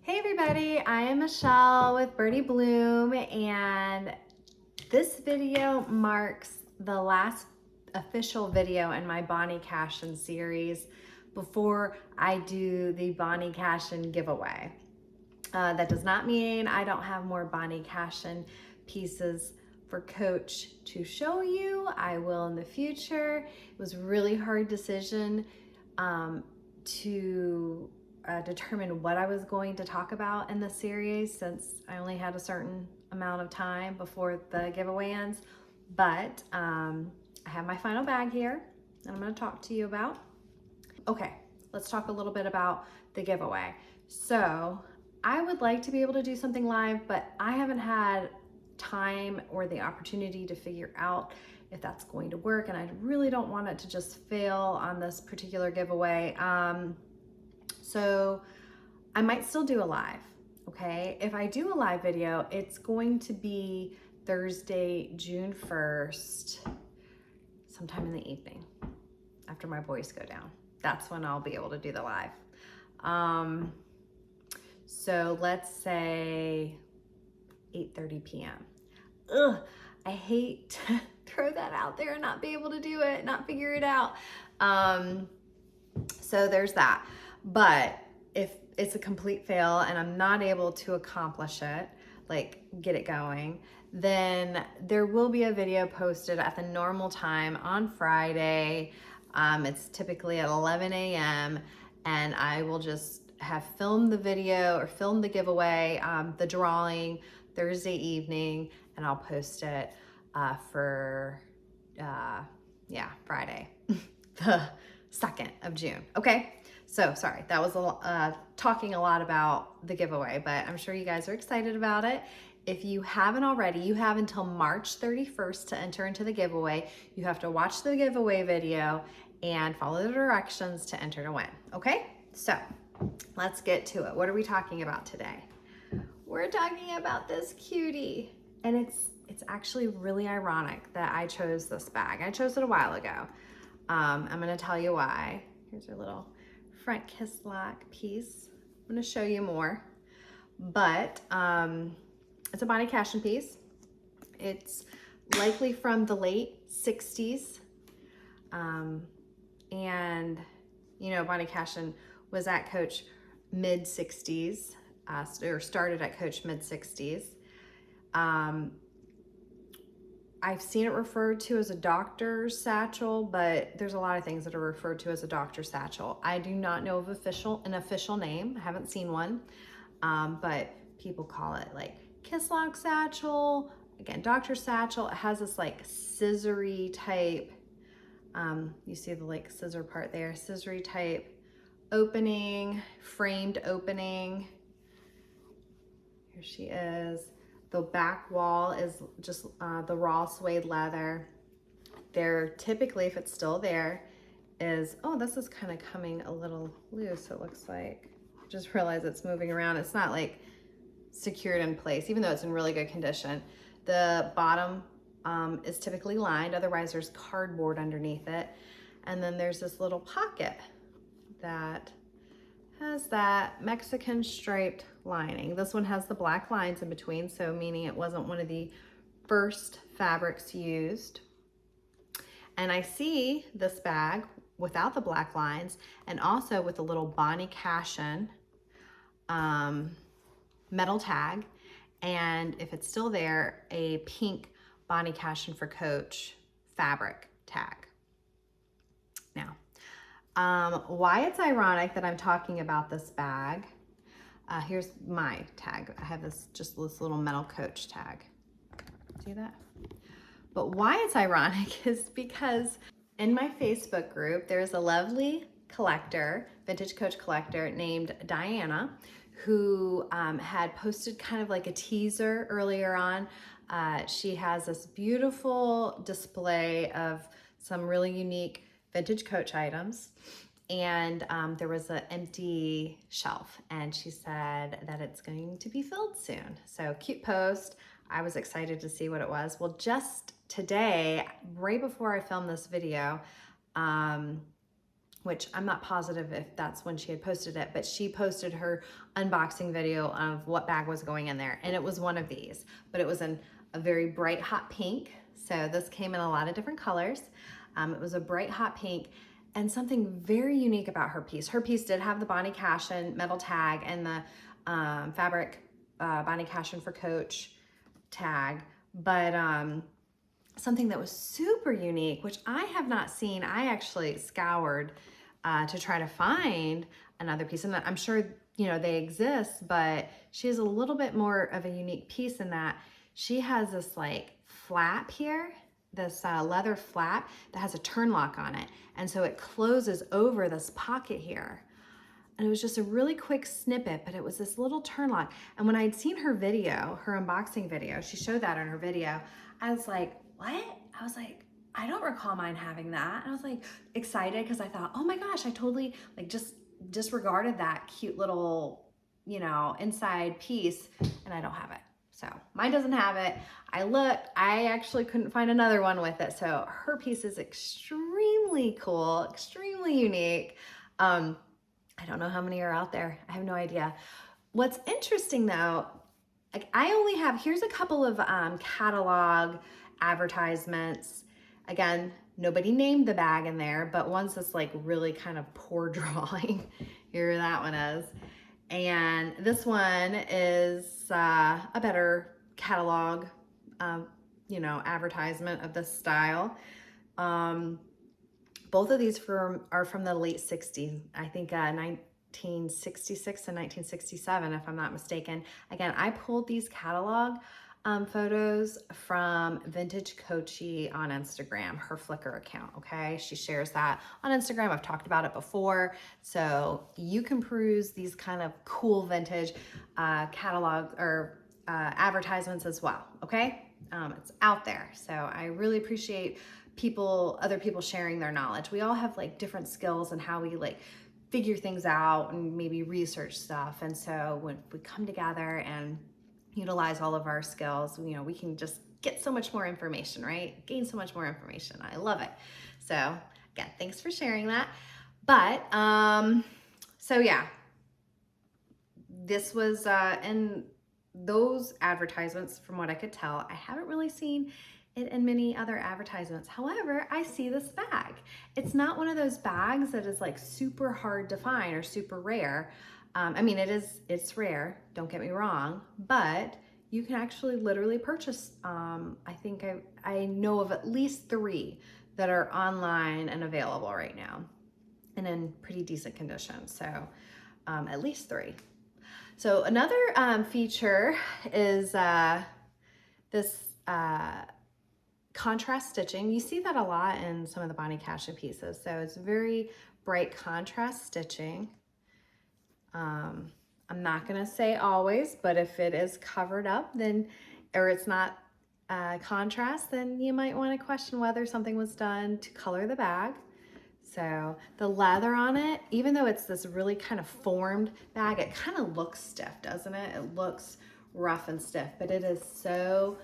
Hey everybody, I am Michelle with Birdie Bloom, and this video marks the last official video in my Bonnie Cashin series before I do the Bonnie Cashin giveaway. That does not mean I don't have more Bonnie Cashin pieces for Coach to show you. I will in the future. It was a really hard decision to determine what I was going to talk about in the series, since I only had a certain amount of time before the giveaway ends. But I have my final bag here that I'm going to talk to you about. Okay, let's talk a little bit about the giveaway. So I would like to be able to do something live, but I haven't had time or the opportunity to figure out if that's going to work, and I really don't want it to just fail on this particular giveaway. So I might still do a live, okay? If I do a live video, it's going to be Thursday, June 1st, sometime in the evening after my boys go down. That's when I'll be able to do the live. So let's say 8:30 p.m. Ugh, I hate to throw that out there and not be able to do it, not figure it out. So there's that. But if it's a complete fail and I'm not able to accomplish it, like get it going, then there will be a video posted at the normal time on Friday. It's typically at 11 a.m. and I will just have filmed the video or filmed the giveaway, the drawing Thursday evening, and I'll post it for Friday, the 2nd of June. Okay. So sorry, that was talking a lot about the giveaway, but I'm sure you guys are excited about it. If you haven't already, you have until March 31st to enter into the giveaway. You have to watch the giveaway video and follow the directions to enter to win. Okay, so let's get to it. What are we talking about today? We're talking about this cutie, and it's actually really ironic that I chose this bag. I chose it a while ago. I'm gonna tell you why. Here's our little front Kisslock piece. I'm gonna show you more, but it's a Bonnie Cashin piece. It's likely from the late 60s. And you know, Bonnie Cashin was at Coach mid 60s, or started at Coach mid 60s. I've seen it referred to as a doctor's satchel, but there's a lot of things that are referred to as a doctor's satchel. I do not know of an official name. I haven't seen one, but people call it like Kisslock satchel, again, doctor's satchel. It has this like scissory type, you see the like scissor part there, scissory type opening, framed opening. Here she is. The back wall is just the raw suede leather. There typically, if it's still there, is, oh, this is kind of coming a little loose, it looks like. Just realize it's moving around. It's not like secured in place, even though it's in really good condition. The bottom is typically lined, otherwise there's cardboard underneath it. And then there's this little pocket that has that Mexican striped lining. This one has the black lines in between, so meaning it wasn't one of the first fabrics used. And I see this bag without the black lines, and also with a little Bonnie Cashin metal tag, and if it's still there, a pink Bonnie Cashin for Coach fabric tag. Now, why it's ironic that I'm talking about this bag, here's my tag. I have this little metal Coach tag. See that? But why it's ironic is because in my Facebook group, there's a lovely collector, vintage Coach collector named Diana, who had posted kind of like a teaser earlier on. She has this beautiful display of some really unique vintage Coach items, and there was an empty shelf, and she said that it's going to be filled soon. So cute post. I was excited to see what it was. Well, just today, right before I filmed this video, which I'm not positive if that's when she had posted it, but she posted her unboxing video of what bag was going in there. And it was one of these, but it was in a very bright hot pink. So this came in a lot of different colors. It was a bright hot pink, and something very unique about her piece. Her piece did have the Bonnie Cashin metal tag and the fabric Bonnie Cashin for Coach tag, but something that was super unique, which I have not seen. I actually scoured to try to find another piece, and I'm sure they exist, but she has a little bit more of a unique piece in that she has this like flap here, this leather flap that has a turn lock on it, and so it closes over this pocket here. And it was just a really quick snippet, but it was this little turn lock. And when I'd seen her video, her unboxing video, she showed that in her video, I was like, what? I was like, I don't recall mine having that. And I was like excited because I thought, oh my gosh, I totally like just disregarded that cute little, inside piece, and I don't have it. So mine doesn't have it. I looked, I actually couldn't find another one with it. So her piece is extremely cool, extremely unique. I don't know how many are out there. I have no idea. What's interesting though, like I only have, here's a couple of catalog advertisements. Again, nobody named the bag in there, but one's this like really kind of poor drawing. Here that one is. And this one is a better catalog, advertisement of this style. Both of these are from the late 60s. I think 1966 and 1967, if I'm not mistaken. Again, I pulled these catalog photos from Vintage Coachy on Instagram, her Flickr account, okay? She shares that on Instagram. I've talked about it before. So you can peruse these kind of cool vintage catalog or advertisements as well, okay? It's out there. So I really appreciate other people sharing their knowledge. We all have like different skills and how we like figure things out and maybe research stuff. And so when we come together and utilize all of our skills, we can just get so much more information, right? Gain so much more information. I love it. So again, thanks for sharing that. But, so yeah, this was in those advertisements, from what I could tell. I haven't really seen it in many other advertisements. However, I see this bag. It's not one of those bags that is like super hard to find or super rare. I mean, it's rare, don't get me wrong, but you can actually literally purchase, I think I know of at least 3 that are online and available right now and in pretty decent condition. So at least 3. So another feature is this contrast stitching. You see that a lot in some of the Bonnie Cashin pieces. So it's very bright contrast stitching. I'm not gonna say always, but if it is covered up, then, or it's not contrast, then you might want to question whether something was done to color the bag. So the leather on it, even though it's this really kind of formed bag, it kind of looks stiff, doesn't it? It looks rough and stiff, but it is so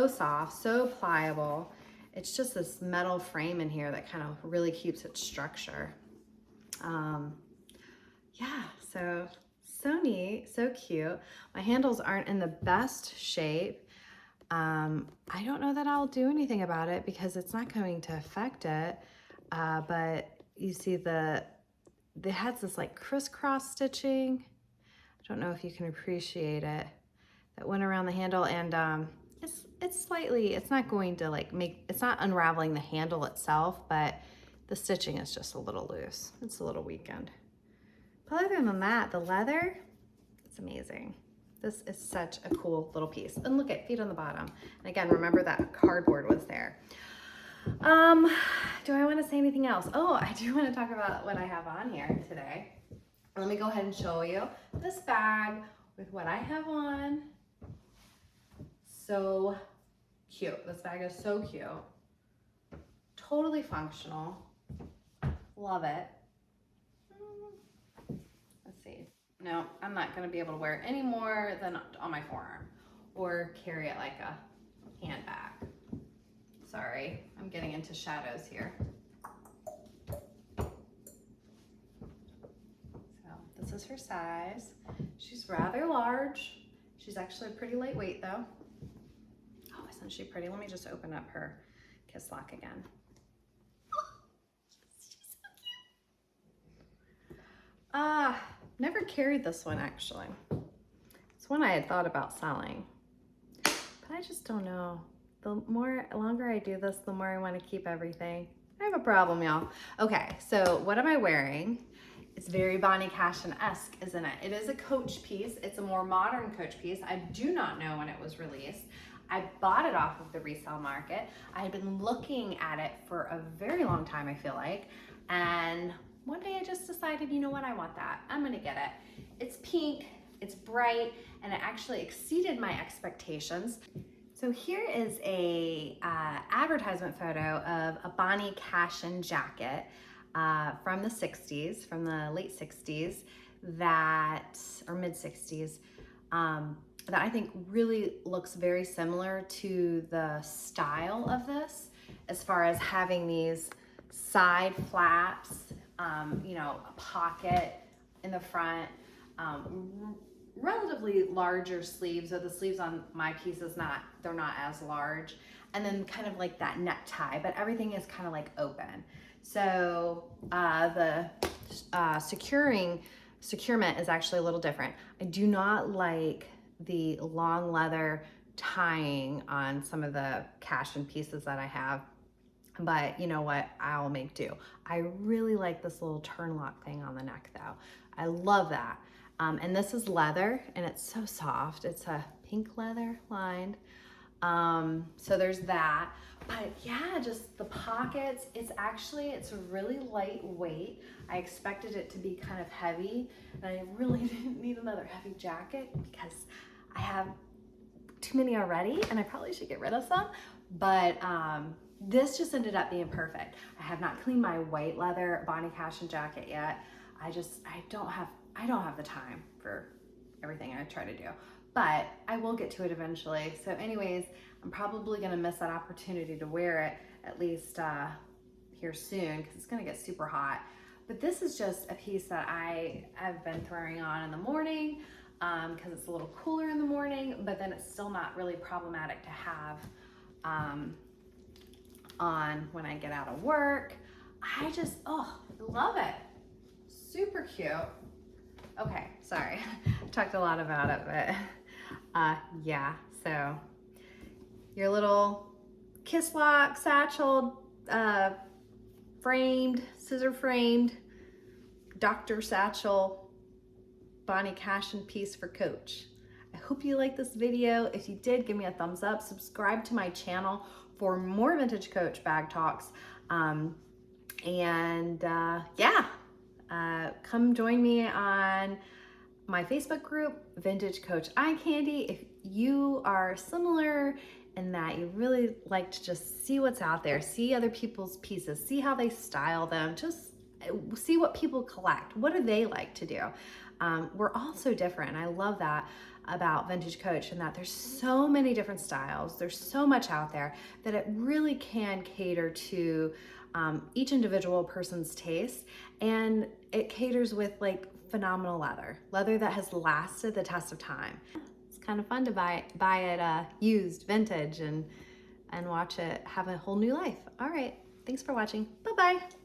soft, so pliable. It's just this metal frame in here that kind of really keeps its structure. Yeah, so neat, so cute. My handles aren't in the best shape. I don't know that I'll do anything about it because it's not going to affect it. But you see it has this like crisscross stitching. I don't know if you can appreciate it. That went around the handle, and it's not going to it's not unraveling the handle itself, but the stitching is just a little loose. It's a little weakened. But other than that, the leather, it's amazing. This is such a cool little piece. And look at feet on the bottom. And again, remember that cardboard was there. Do I want to say anything else? Oh, I do want to talk about what I have on here today. Let me go ahead and show you this bag with what I have on. So cute. This bag is so cute. Totally functional. Love it. Let's see. No, I'm not going to be able to wear it any more than on my forearm or carry it like a handbag. Sorry, I'm getting into shadows here. this is her size. She's rather large. She's actually pretty lightweight though. Oh, isn't she pretty? Let me just open up her Kisslock again. She's so cute. Never carried this one actually. It's one I had thought about selling, but I just don't know. The longer I do this, the more I want to keep everything. I have a problem, y'all. Okay, so what am I wearing? It's very Bonnie Cashin-esque, isn't it? It is a Coach piece. It's a more modern Coach piece. I do not know when it was released. I bought it off of the resale market. I had been looking at it for a very long time, I feel like. And one day I just decided, you know what, I want that. I'm gonna get it. It's pink, it's bright, and it actually exceeded my expectations. So here is a advertisement photo of a Bonnie Cashin jacket from the 60s, from the late 60s, or mid 60s, that I think really looks very similar to the style of this, as far as having these side flaps, you know, a pocket in the front, relatively larger sleeves, so the sleeves on my piece they're not as large, and then kind of like that necktie, but everything is kind of like open. So the securement is actually a little different. I do not like the long leather tying on some of the Cashin pieces that I have, but you know what, I'll make do. I really like this little turn lock thing on the neck though. I love that. And this is leather, and it's so soft. It's a pink leather lined. So there's that. But yeah, just the pockets, it's really lightweight. I expected it to be kind of heavy, and I really didn't need another heavy jacket because I have too many already, and I probably should get rid of some. But this just ended up being perfect. I have not cleaned my white leather Bonnie Cashin jacket yet. I don't have the time for everything I try to do, but I will get to it eventually. So anyways, I'm probably gonna miss that opportunity to wear it, at least here soon, because it's gonna get super hot. But this is just a piece that I have been throwing on in the morning because it's a little cooler in the morning, but then it's still not really problematic to have on when I get out of work. I love it. Super cute. Okay, sorry, talked a lot about it, but yeah, so your little Kisslock satchel, scissor framed, Dr. Satchel, Bonnie Cashin piece for Coach. I hope you liked this video. If you did, give me a thumbs up, subscribe to my channel for more vintage Coach bag talks, yeah. Come join me on my Facebook group, Vintage Coach Eye Candy. If you are similar in that you really like to just see what's out there, see other people's pieces, see how they style them, just see what people collect. What do they like to do? We're all so different, and I love that about Vintage Coach, and that there's so many different styles. There's so much out there that it really can cater to each individual person's taste, and it caters with like phenomenal leather that has lasted the test of time. It's kind of fun to buy it used, vintage, and watch it have a whole new life. All right, thanks for watching. Bye-bye.